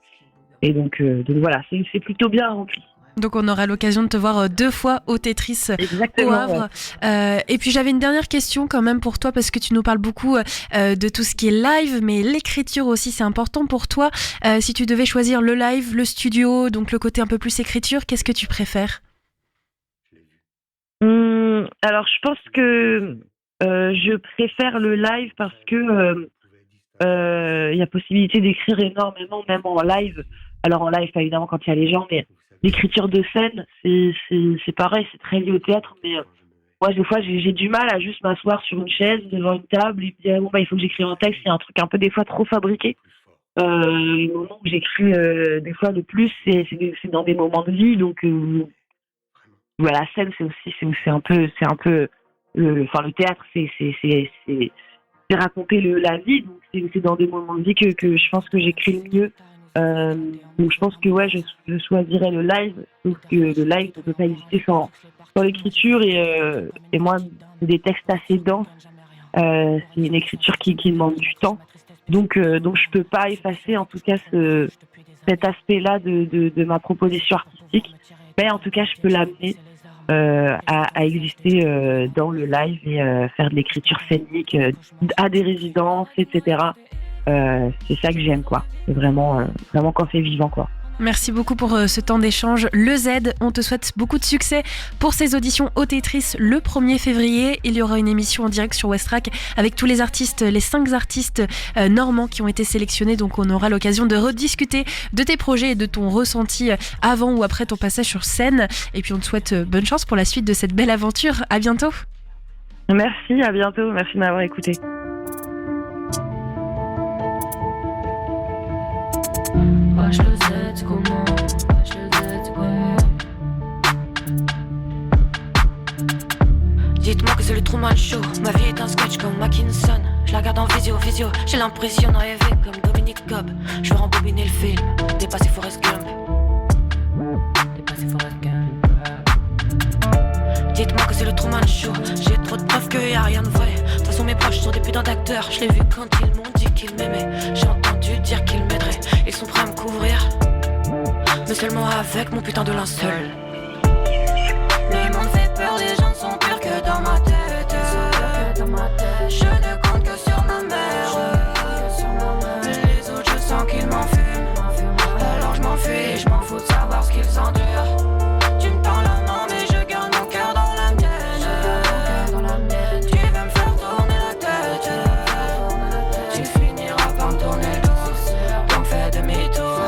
Et donc voilà, c'est plutôt bien rempli. Donc on aura l'occasion de te voir 2 fois au Tetris Exactement, au Havre. Ouais. Et puis j'avais une dernière question quand même pour toi, parce que tu nous parles beaucoup de tout ce qui est live, mais l'écriture aussi c'est important pour toi. Si tu devais choisir le live, le studio, donc le côté un peu plus écriture, qu'est-ce que tu préfères ? Alors je pense que je préfère le live parce que y a possibilité d'écrire énormément, même en live. Alors en live, pas évidemment quand il y a les gens, mais l'écriture de scène, c'est pareil, c'est très lié au théâtre, mais moi des fois j'ai du mal à juste m'asseoir sur une chaise devant une table et dire il faut que j'écrive un texte. Il y a un truc un peu des fois trop fabriqué. Le moment où j'écris des fois le plus, c'est dans des moments de vie. Donc la scène c'est un peu le théâtre c'est raconter la vie. Donc c'est dans des moments de vie que je pense que j'écris le mieux. Donc je pense que je choisirais le live, sauf que le live ne peut pas exister sans l'écriture et moi c'est des textes assez denses, c'est une écriture qui demande du temps, donc je peux pas effacer en tout cas cet aspect-là de ma proposition artistique, mais en tout cas je peux l'amener à exister dans le live et faire de l'écriture scénique à des résidences, etc. C'est ça que j'aime, quoi. C'est vraiment quand c'est vivant, quoi. Merci beaucoup pour ce temps d'échange. Le Z, on te souhaite beaucoup de succès pour ces auditions au Tetris le 1er février. Il y aura une émission en direct sur Westrack avec tous les artistes, les 5 artistes normands qui ont été sélectionnés. Donc on aura l'occasion de rediscuter de tes projets et de ton ressenti avant ou après ton passage sur scène. Et puis on te souhaite bonne chance pour la suite de cette belle aventure. À bientôt. Merci, à bientôt. Merci de m'avoir écouté. Wesh le Z, comment? Wesh le Z, ouais. Dites-moi que c'est le Truman Show. Ma vie est un sketch comme Mackinson. Je la regarde en visio. J'ai l'impression d'en rêver comme Dominique Cobb. Je veux rembobiner le film, dépasser Forrest Gump. Dites-moi que c'est le Truman Show. J'ai trop de preuves qu'il y a rien de vrai. De toute façon mes proches sont des putains d'acteurs. Je l'ai vu quand ils m'ont dit qu'ils m'aimaient. J'ai entendu dire qu'ils m'aideraient. Ils sont prêts à me couvrir, mais seulement avec mon putain de linceul. Le monde fait peur, les gens ne sont purs que dans ma tête. Je ne compte que sur ma mère. Les autres je sens qu'ils m'en fument. Alors je m'enfuis, je m'en fous de savoir ce qu'ils endurent. Tu me tends la main mais je garde mon cœur dans la mienne. Tu veux me faire tourner la tête. Tu finiras par me tourner le dos. Donc fais demi-tour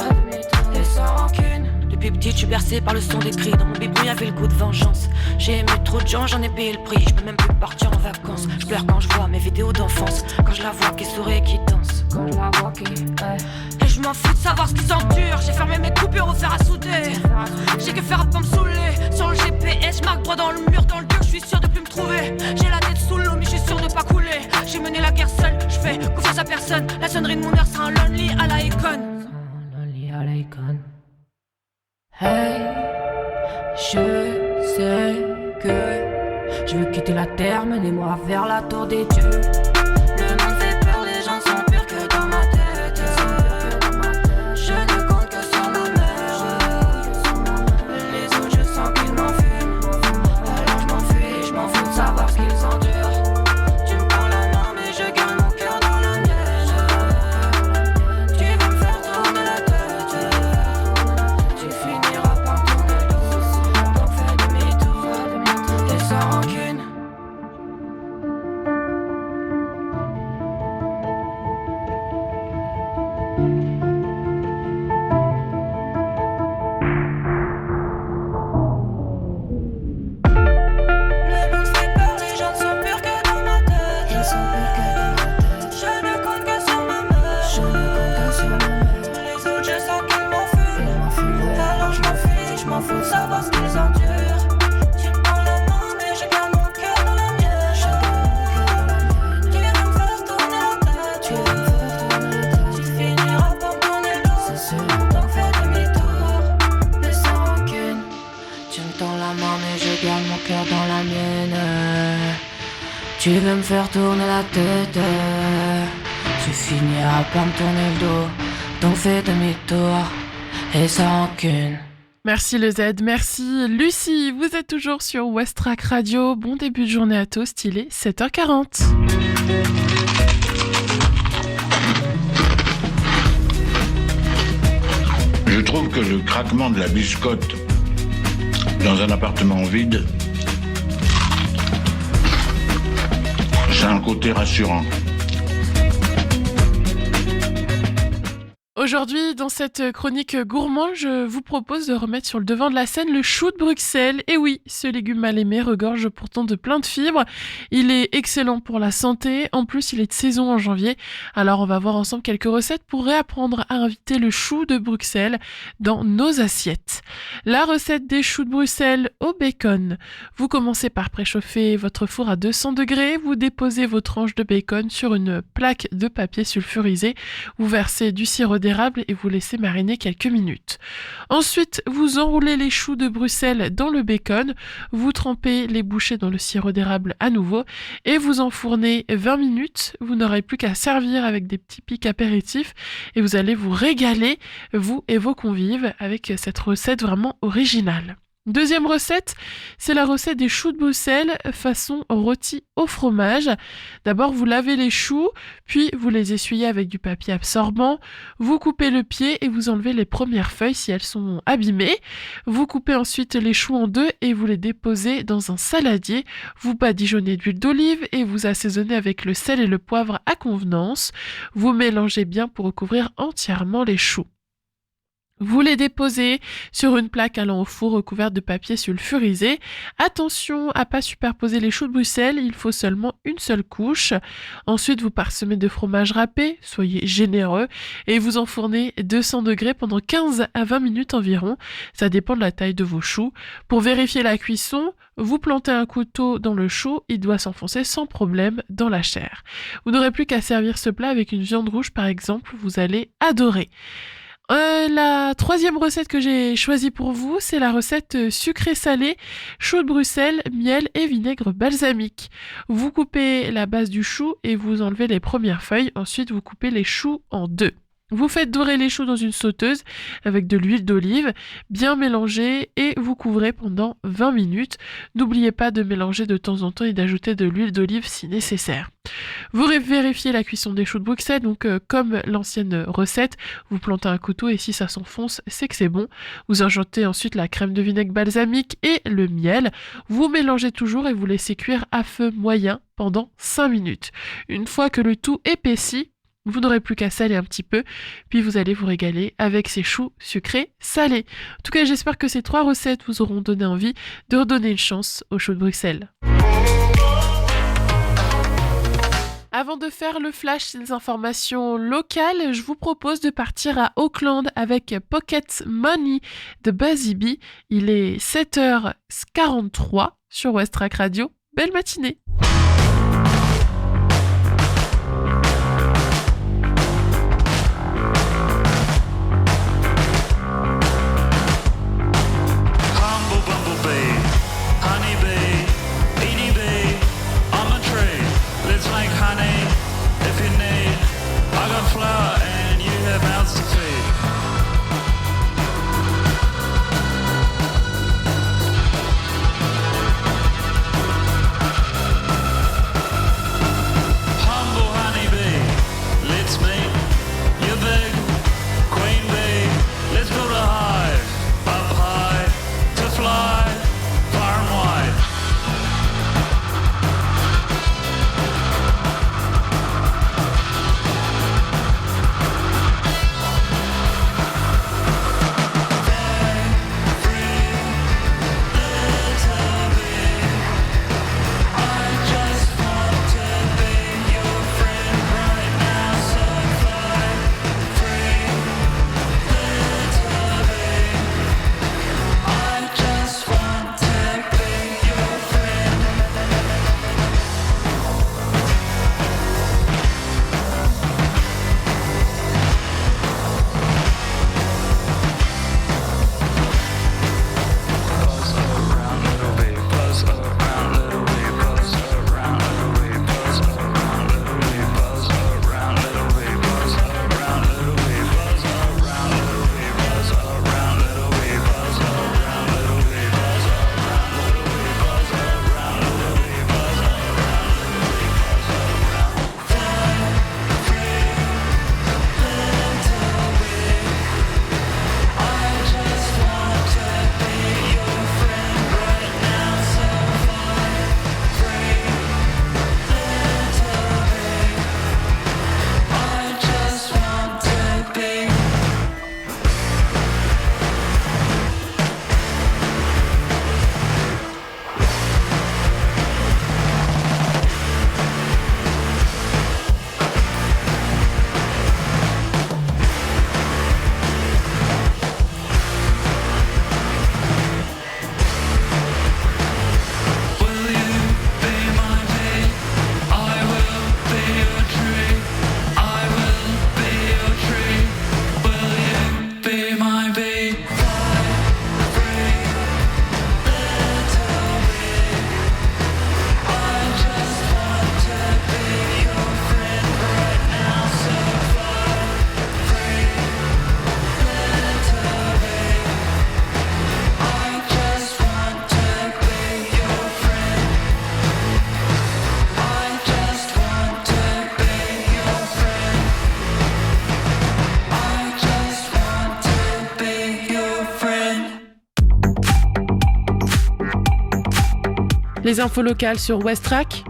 et sans rancune. Depuis petite je suis bercée par le son des cris. Dans mon biberon y'avait le goût de vengeance. J'ai aimé trop de gens, j'en ai payé le prix. Je peux même plus partir en vacances. Je pleure quand je vois mes vidéos d'enfance. Quand je la vois qui sourit et qui danse. Quand je la vois qui... Et je m'en fous de savoir ce qu'ils endurent. J'ai fermé mes coupures au fer à souder. J'ai que faire à pas me saouler. Sur le GPS, je marque droit dans le mur. Dans le dur, je suis sûr de plus me trouver. J'ai la tête sous l'eau, mais je suis sûr de pas couler. J'ai mené la guerre seule, je fais confiance à personne. La sonnerie de mon heure sera un lonely à la icône. Hey, je sais que je veux quitter la terre, menez-moi vers la tour des dieux. Le monde fait peur, les gens sont purs que dans ma tête. Je ne compte que sur ma mère. Les autres je sens qu'ils m'en fument. Alors je m'enfuis, je m'en fous de savoir ce qu'ils endurent. Tu me prends la main mais je garde mon cœur dans la mienne. Tu veux me faire tourner la tête. Tu finiras par tourner le dos. Donc fais demi-tour et sans rancune. Le monde fait peur, les gens sont purs que dans ma tête. Ils sont purs que dans ma tête. Je ne compte que sur ma mère. Les autres je sens qu'ils m'en fument. Alors je m'enfuis, je m'en fous de savoir ce qu'ils endurent. Tu me prends la main mais je garde mon haine. Tu veux me faire tourner la tête, tu finiras par me tourner le dos. Donc fais demi-tour et sans rancune. Merci le Z, merci Lucie. Vous êtes toujours sur Westrack Radio. Bon début de journée à tous, il est 7h40. Je trouve que le craquement de la biscotte dans un appartement vide, c'est un côté rassurant. Aujourd'hui, dans cette chronique gourmande, je vous propose de remettre sur le devant de la scène le chou de Bruxelles. Et oui, ce légume mal aimé regorge pourtant de plein de fibres. Il est excellent pour la santé. En plus, il est de saison en janvier. Alors, on va voir ensemble quelques recettes pour réapprendre à inviter le chou de Bruxelles dans nos assiettes. La recette des choux de Bruxelles au bacon. Vous commencez par préchauffer votre four à 200 degrés. Vous déposez vos tranches de bacon sur une plaque de papier sulfurisé. Vous versez du sirop d'érable et vous laissez mariner quelques minutes. Ensuite, vous enroulez les choux de Bruxelles dans le bacon, vous trempez les bouchées dans le sirop d'érable à nouveau et vous enfournez 20 minutes. Vous n'aurez plus qu'à servir avec des petits pics apéritifs et vous allez vous régaler, vous et vos convives, avec cette recette vraiment originale. Deuxième recette, c'est la recette des choux de Bruxelles façon rôti au fromage. D'abord, vous lavez les choux, puis vous les essuyez avec du papier absorbant. Vous coupez le pied et vous enlevez les premières feuilles si elles sont abîmées. Vous coupez ensuite les choux en deux et vous les déposez dans un saladier. Vous badigeonnez d'huile d'olive et vous assaisonnez avec le sel et le poivre à convenance. Vous mélangez bien pour recouvrir entièrement les choux. Vous les déposez sur une plaque allant au four recouverte de papier sulfurisé. Attention à pas superposer les choux de Bruxelles, il faut seulement une seule couche. Ensuite, vous parsemez de fromage râpé, soyez généreux, et vous enfournez 200 degrés pendant 15 à 20 minutes environ. Ça dépend de la taille de vos choux. Pour vérifier la cuisson, vous plantez un couteau dans le chou, il doit s'enfoncer sans problème dans la chair. Vous n'aurez plus qu'à servir ce plat avec une viande rouge par exemple, vous allez adorer. La troisième recette que j'ai choisie pour vous, c'est la recette sucré-salé, chou de Bruxelles, miel et vinaigre balsamique. Vous coupez la base du chou et vous enlevez les premières feuilles. Ensuite, vous coupez les choux en deux. Vous faites dorer les choux dans une sauteuse avec de l'huile d'olive, bien mélangée et vous couvrez pendant 20 minutes. N'oubliez pas de mélanger de temps en temps et d'ajouter de l'huile d'olive si nécessaire. Vous vérifiez la cuisson des choux de Bruxelles, donc comme l'ancienne recette, vous plantez un couteau et si ça s'enfonce, c'est que c'est bon. Vous ajoutez ensuite la crème de vinaigre balsamique et le miel. Vous mélangez toujours et vous laissez cuire à feu moyen pendant 5 minutes. Une fois que le tout épaissit, vous n'aurez plus qu'à saler un petit peu, puis vous allez vous régaler avec ces choux sucrés salés. En tout cas, j'espère que ces 3 recettes vous auront donné envie de redonner une chance aux choux de Bruxelles. Avant de faire le flash des informations locales, je vous propose de partir à Auckland avec Pocket Money de Buzzy B. Il est 7h43 sur Westrack Radio. Belle matinée! Les infos locales sur Westrack.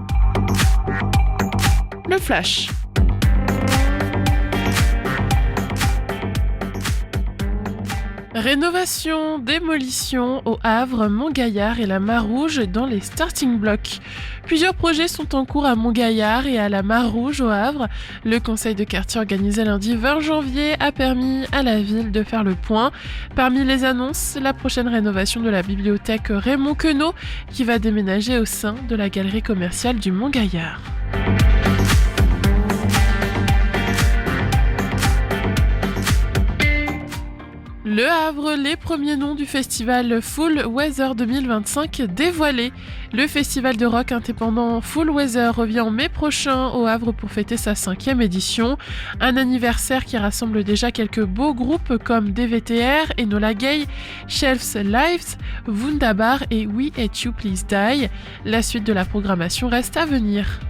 Le Flash. Rénovation, démolition au Havre, Montgaillard et la Mare-Rouge dans les starting blocks. Plusieurs projets sont en cours à Montgaillard et à la Mare-Rouge au Havre. Le conseil de quartier organisé lundi 20 janvier a permis à la ville de faire le point. Parmi les annonces, la prochaine rénovation de la bibliothèque Raymond Queneau qui va déménager au sein de la galerie commerciale du Montgaillard. Le Havre, les premiers noms du festival Full Weather 2025 dévoilés. Le festival de rock indépendant Full Weather revient en mai prochain au Havre pour fêter sa 5e édition. Un anniversaire qui rassemble déjà quelques beaux groupes comme DVTR, Enola Gay, Shelves Lives, Wunderbar et We Hate You Please Die. La suite de la programmation reste à venir.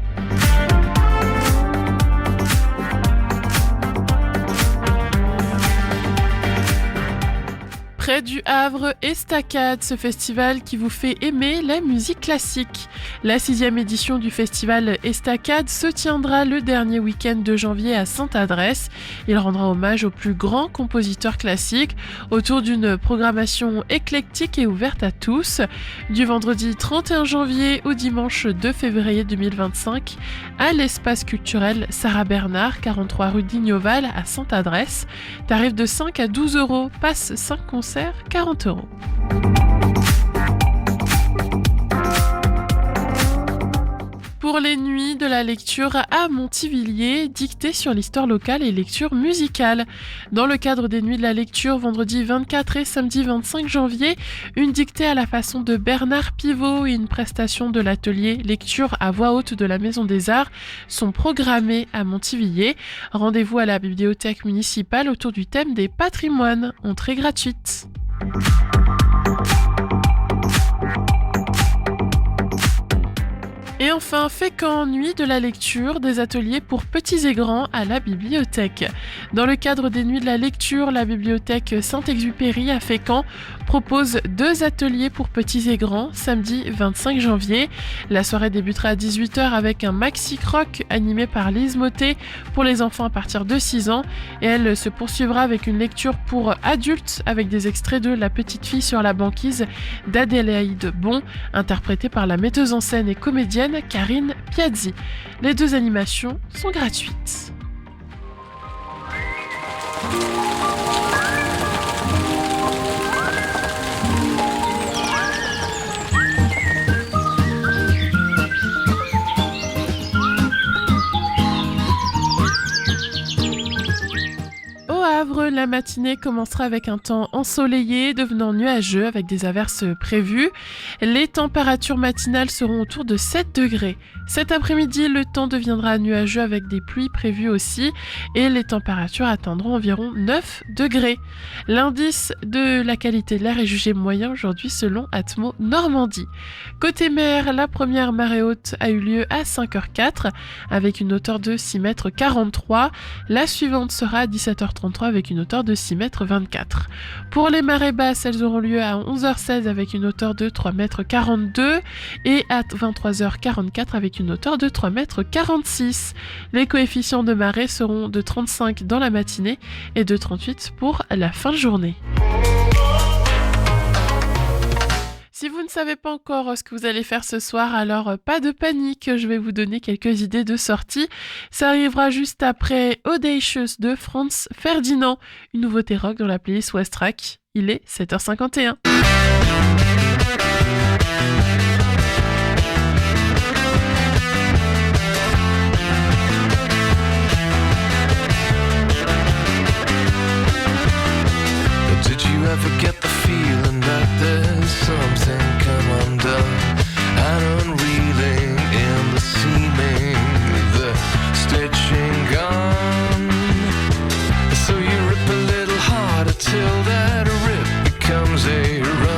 Près du Havre, Estacade, ce festival qui vous fait aimer la musique classique. La 6e édition du festival Estacade se tiendra le dernier week-end de janvier à Sainte-Adresse. Il rendra hommage aux plus grands compositeurs classiques autour d'une programmation éclectique et ouverte à tous. Du vendredi 31 janvier au dimanche 2 février 2025 à l'espace culturel Sarah Bernard, 43 rue Dignoval à Sainte-Adresse. Tarif de 5 à 12 €, passe 5 concerts, 40 €. Pour les nuits de la lecture à Montivilliers, dictée sur l'histoire locale et lecture musicale. Dans le cadre des nuits de la lecture, vendredi 24 et samedi 25 janvier, une dictée à la façon de Bernard Pivot et une prestation de l'atelier lecture à voix haute de la Maison des Arts sont programmées à Montivilliers. Rendez-vous à la bibliothèque municipale autour du thème des patrimoines, entrée gratuite. Et enfin, Fécamp, nuit de la lecture, des ateliers pour petits et grands à la bibliothèque. Dans le cadre des nuits de la lecture, la bibliothèque Saint-Exupéry à Fécamp propose 2 ateliers pour petits et grands, samedi 25 janvier. La soirée débutera à 18h avec un maxi-croc animé par Lise Motet pour les enfants à partir de 6 ans. Et elle se poursuivra avec une lecture pour adultes avec des extraits de La petite fille sur la banquise d'Adélaïde Bon, interprétée par la metteuse en scène et comédienne Karine Piazzi. Les 2 animations sont gratuites. Au Havre, la matinée commencera avec un temps ensoleillé, devenant nuageux avec des averses prévues. Les températures matinales seront autour de 7 degrés. Cet après-midi, le temps deviendra nuageux avec des pluies prévues aussi et les températures atteindront environ 9 degrés. L'indice de la qualité de l'air est jugé moyen aujourd'hui selon Atmo Normandie. Côté mer, la première marée haute a eu lieu à 5h04 avec une hauteur de 6,43 m. La suivante sera à 17h33 avec une hauteur de 6,24 m. Pour les marées basses, elles auront lieu à 11h16 avec une hauteur de 3,42 m et à 23h44 avec une hauteur de 3,46 m. Les coefficients de marée seront de 35 dans la matinée et de 38 pour la fin de journée. Si vous ne savez pas encore ce que vous allez faire ce soir, alors pas de panique, je vais vous donner quelques idées de sortie. Ça arrivera juste après Audacious de Franz Ferdinand, une nouveauté rock dans la playlist Westrack. Il est 7h51. Did you ever get the feeling that there's something come undone and unreeling in the seaming, the stitching gone? So you rip a little harder till that rip becomes a run.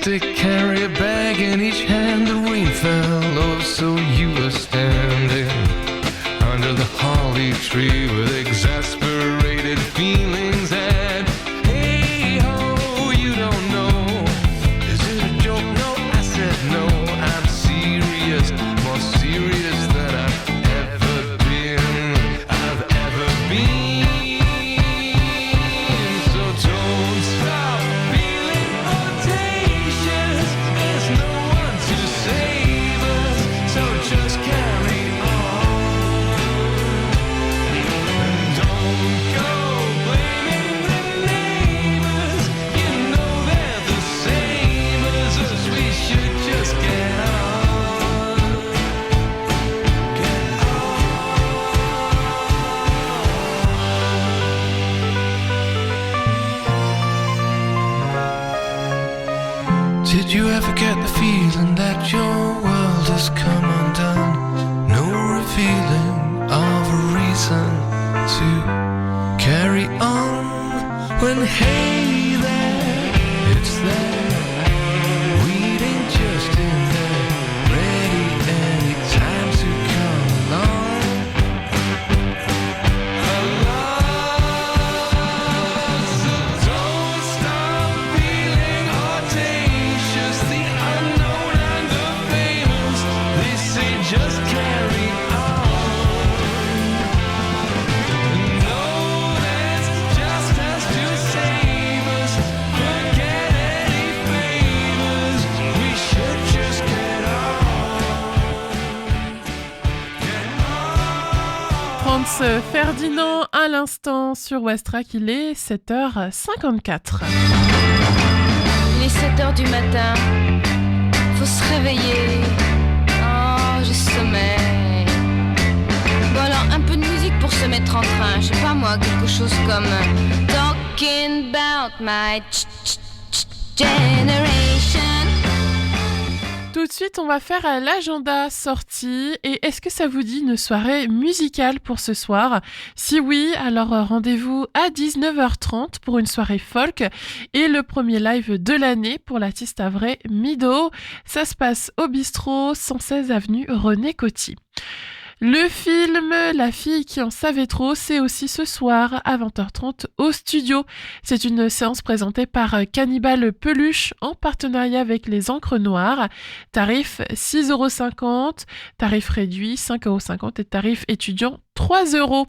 stick, carry a bag in each hand. The rain fell, oh, so you were standing under the holly tree with exasperated feelings. And hey ho, you don't know, is it a joke? No, I said no, I'm serious, more serious than I've ever been. So don't stop feeling audacious. There's no one to save us, so just carry on. And don't go blaming the neighbors. You know they're the same as us. We should just get on. Did you ever get the feeling that your world has come undone? No revealing of a reason to carry on. When hey there, it's there, waiting just in there, ready anytime to come along. So don't stop feeling audacious. The unknown and the famous, they say just carry on. No, that's just us to save us. Forget any favors. We should just get on. Franz Ferdinand à l'instant sur Westrack, il est 7h54. Il est 7h du matin. Faut se réveiller. Oh, j'ai sommeil. Bon alors, un peu de musique pour se mettre en train. Je sais pas moi, quelque chose comme Talking about my generation. Tout de suite, on va faire l'agenda sortie. Et est-ce que ça vous dit une soirée musicale pour ce soir? Si oui, alors rendez-vous à 19h30 pour une soirée folk et le premier live de l'année pour l'artiste havrais Mido. Ça se passe au bistrot 116 avenue René Coty. Le film La fille qui en savait trop, c'est aussi ce soir à 20h30 au studio. C'est une séance présentée par Cannibal Peluche en partenariat avec les Encres Noires. Tarif 6,50€, tarif réduit 5,50€ et tarif étudiant 3€.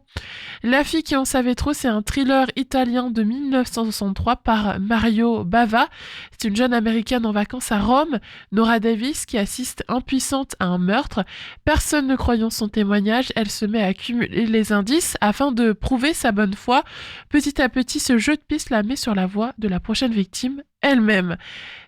La fille qui en savait trop, c'est un thriller italien de 1963 par Mario Bava. C'est une jeune américaine en vacances à Rome, Nora Davis, qui assiste impuissante à un meurtre. Personne ne croyant son témoignage, elle se met à accumuler les indices afin de prouver sa bonne foi. Petit à petit, ce jeu de piste la met sur la voie de la prochaine victime elle-même.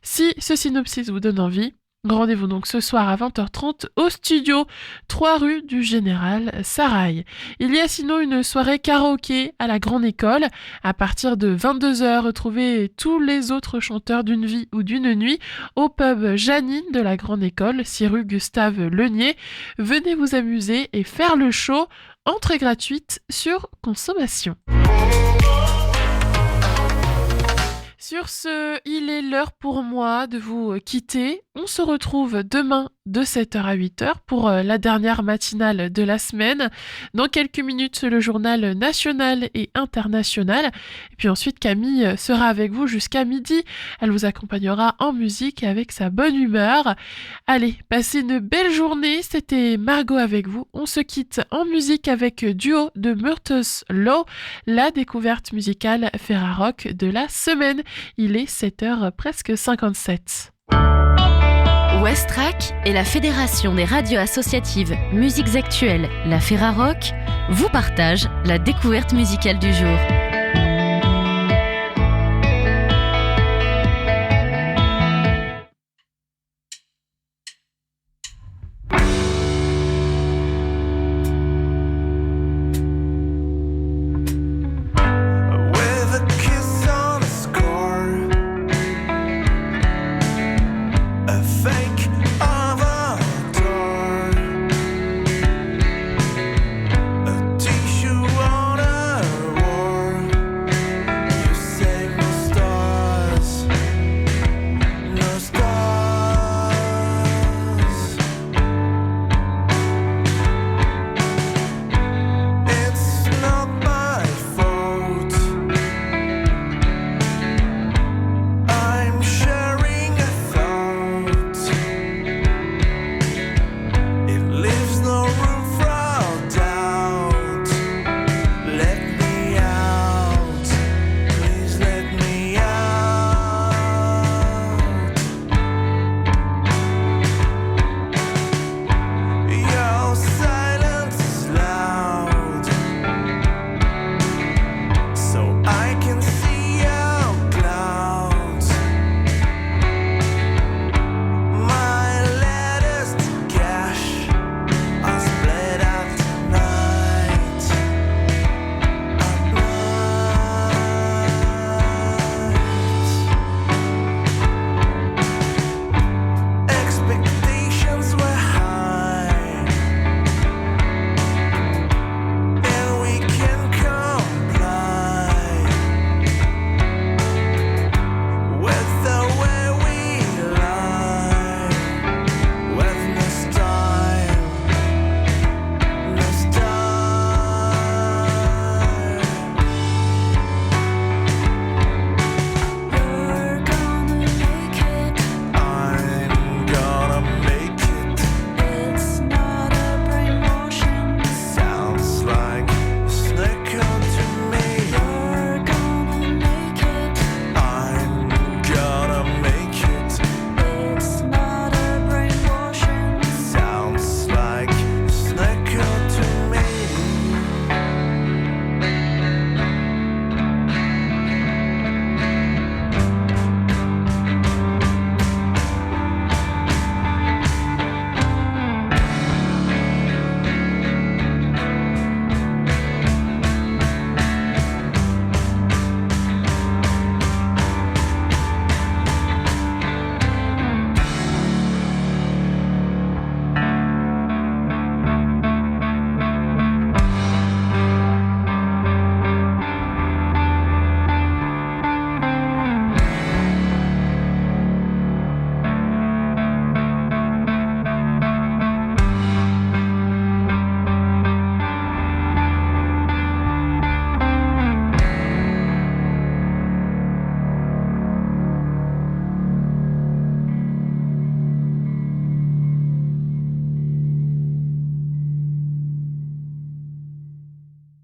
Si ce synopsis vous donne envie, rendez-vous donc ce soir à 20h30 au studio, 3 rue du Général Sarail. Il y a sinon une soirée karaoké à la Grande École. À partir de 22h, retrouvez tous les autres chanteurs d'une vie ou d'une nuit au pub Janine de la Grande École, 6 rue Gustave Lenier. Venez vous amuser et faire le show. Entrée gratuite sur consommation. Sur ce, il est l'heure pour moi de vous quitter. On se retrouve demain de 7h à 8h pour la dernière matinale de la semaine. Dans quelques minutes, le journal national et international. Et puis ensuite, Camille sera avec vous jusqu'à midi. Elle vous accompagnera en musique avec sa bonne humeur. Allez, passez une belle journée. C'était Margot avec vous. On se quitte en musique avec Duo de Murtus Law, la découverte musicale Ferrarock de la semaine. Il est 7h presque 57. Westrack et la Fédération des radios associatives Musiques Actuelles, la Ferrarock, vous partagent la découverte musicale du jour.